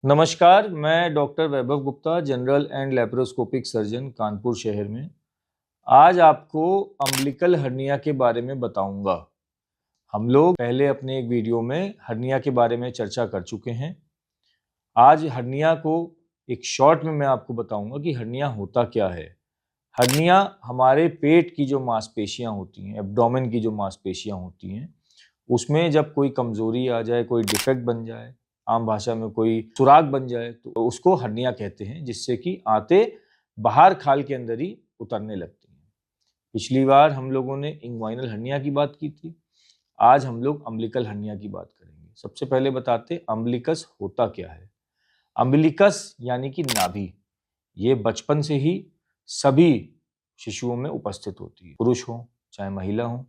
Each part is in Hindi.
नमस्कार, मैं doctor Vaibhav Gupta, general and laparoscopic surgeon, Kanpur शहर में। आज आपको अम्बिलिकल हर्निया के बारे में बताऊंगा। हम लोग पहले अपने एक वीडियो में हर्निया के बारे में चर्चा कर चुके हैं। आज हर्निया को एक शॉर्ट में मैं आपको बताऊंगा कि हर्निया होता क्या है। हर्निया हमारे पेट की जो मांसपेशियां होती हैं, एब्डोमेन की जो मांसपेशियां होती हैं, उसमें जब कोई कमजोरी आ जाए, कोई डिफेक्ट बन जाए, आम भाषा में कोई सुराग बन जाए, तो उसको हर्निया कहते हैं, जिससे कि आंतें बाहर खाल के अंदर ही उतरने लगती हैं। पिछली बार हम लोगों ने इंग्वाइनल हर्निया की बात की थी। आज हम लोग अम्बिलिकल हर्निया की बात करेंगे। सबसे पहले बताते अम्बिलिकस होता क्या है। अम्बिलिकस यानी कि नाभि, ये बचपन से ही सभी शिशुओं में उपस्थित होती है, पुरुष हो चाहे महिला हो,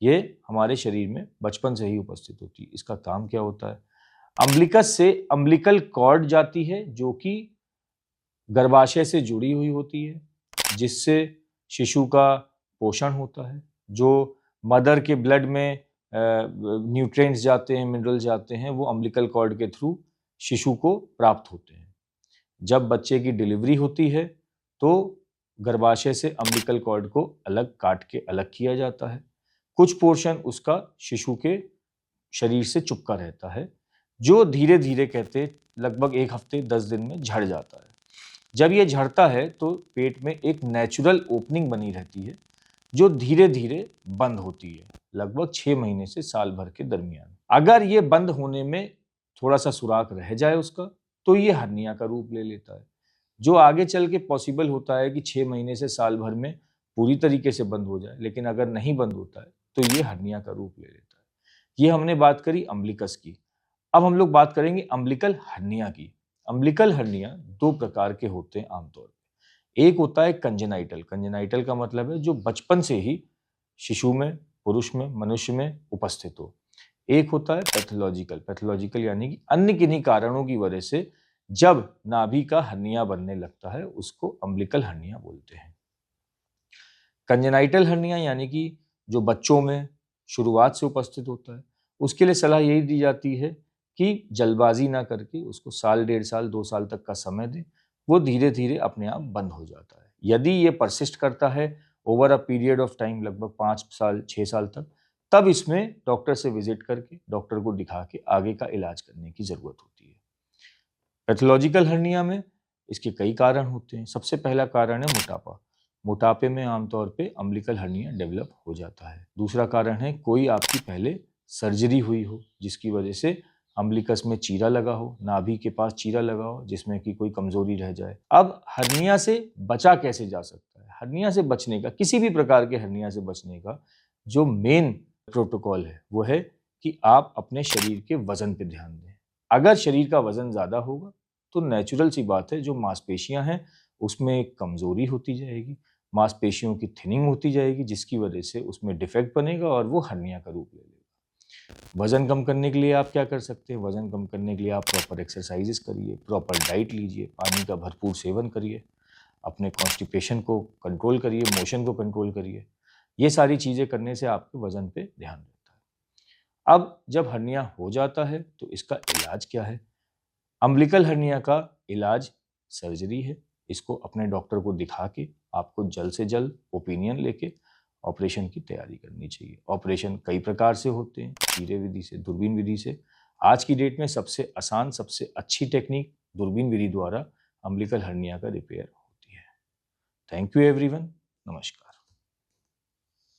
ये हमारे शरीर में बचपन से ही उपस्थित होती है। इसका काम क्या होता है? अम्बिलिकस से अम्बिलिकल कॉर्ड जाती है, जो कि गर्भाशय से जुड़ी हुई होती है, जिससे शिशु का पोषण होता है। जो मदर के ब्लड में न्यूट्रिएंट्स जाते हैं, मिनरल्स जाते हैं, वो अम्बिलिकल कॉर्ड के थ्रू शिशु को प्राप्त होते हैं। जब बच्चे की डिलीवरी होती है तो गर्भाशय से अम्बिलिकल कॉर्ड को अलग काट के अलग किया जाता है। कुछ पोर्शन उसका शिशु के शरीर से चिपका रहता है, जो धीरे धीरे कहते लगभग 1 हफ्ते 10 दिन में झड़ जाता है। जब ये झड़ता है तो पेट में एक नेचुरल ओपनिंग बनी रहती है, जो धीरे धीरे बंद होती है, लगभग 6 महीने से साल भर के दरमियान। अगर ये बंद होने में थोड़ा सा सुराख रह जाए उसका, तो ये हर्निया का रूप ले लेता है। जो आगे चल के पॉसिबल होता है कि 6 महीने से साल भर में पूरी तरीके से बंद हो जाए, लेकिन अगर नहीं बंद होता है तो ये हर्निया का रूप ले लेता है। ये हमने बात करी अम्बिलिकस की। अब हम लोग बात करेंगे अम्बिलिकल हर्निया की। अम्बिलिकल हर्निया 2 प्रकार के होते हैं आमतौर पे। एक होता है कंजेनाइटल। कंजेनाइटल का मतलब है जो बचपन से ही शिशु में, पुरुष में, मनुष्य में उपस्थित हो। एक होता है पैथोलॉजिकल। पैथोलॉजिकल यानी कि अन्य किन्हीं कारणों की वजह से जब नाभि का हर्निया बनने लगता है, उसको अम्बिलिकल हर्निया बोलते हैं। कंजेनाइटल हर्निया यानी कि जो बच्चों में शुरुआत से उपस्थित होता है, उसके लिए सलाह यही दी जाती है कि जल्दबाजी ना करके उसको साल, 1.5 साल, 2 साल तक का समय दें। वो धीरे धीरे अपने आप बंद हो जाता है। यदि ये परसिस्ट करता है over a period of time, लगभग 5 साल 6 साल तक, तब इसमें डॉक्टर से विजिट करके, डॉक्टर को दिखा के आगे का इलाज करने की जरूरत होती है। पैथोलॉजिकल हर्निया में इसके कई कारण होते हैं। सबसे पहला कारण है मोटापा। मोटापे में आमतौर पे अम्बिलिकल हर्निया डेवलप हो जाता है। दूसरा कारण है कोई आपकी पहले सर्जरी हुई हो, जिसकी वजह से अम्बिलिकस में चीरा लगा हो, नाभि के पास चीरा लगा हो, जिसमें कि कोई कमजोरी रह जाए। अब हर्निया से बचा कैसे जा सकता है? हर्निया से बचने का, किसी भी प्रकार के हर्निया से बचने का जो मेन प्रोटोकॉल है, वो है कि आप अपने शरीर के वजन पे ध्यान दें। अगर शरीर का वजन ज्यादा होगा तो नेचुरल सी बात है, जो मांसपेशियां हैं उसमें कमजोरी होती जाएगी, मांसपेशियों की थिनिंग होती जाएगी, जिसकी वजह से उसमें डिफेक्ट बनेगा और वो हर्निया का रूप ले लेगा। वजन कम करने के लिए आप क्या कर सकते हैं? वजन कम करने के लिए आप प्रॉपर एक्सरसाइजेस करिए, प्रॉपर डाइट लीजिए, पानी का भरपूर सेवन करिए, अपने कॉन्स्टिपेशन को कंट्रोल करिए, मोशन को कंट्रोल करिए। ये सारी चीजें करने से आपके वजन पे ध्यान रहता है। अब जब हर्निया हो जाता है तो इसका इलाज क्या है? अम्बिलिकल हर्निया का इलाज सर्जरी है। इसको अपने डॉक्टर को दिखा के आपको जल्द से जल्द ओपिनियन लेके ऑपरेशन की तैयारी करनी चाहिए। ऑपरेशन कई प्रकार से होते हैं, चीरे विधि से, दूरबीन विधि से। आज की डेट में सबसे आसान, सबसे अच्छी टेक्निक दूरबीन विधि द्वारा अम्बिलिकल हर्निया का रिपेयर होती है। Thank you everyone. नमस्कार।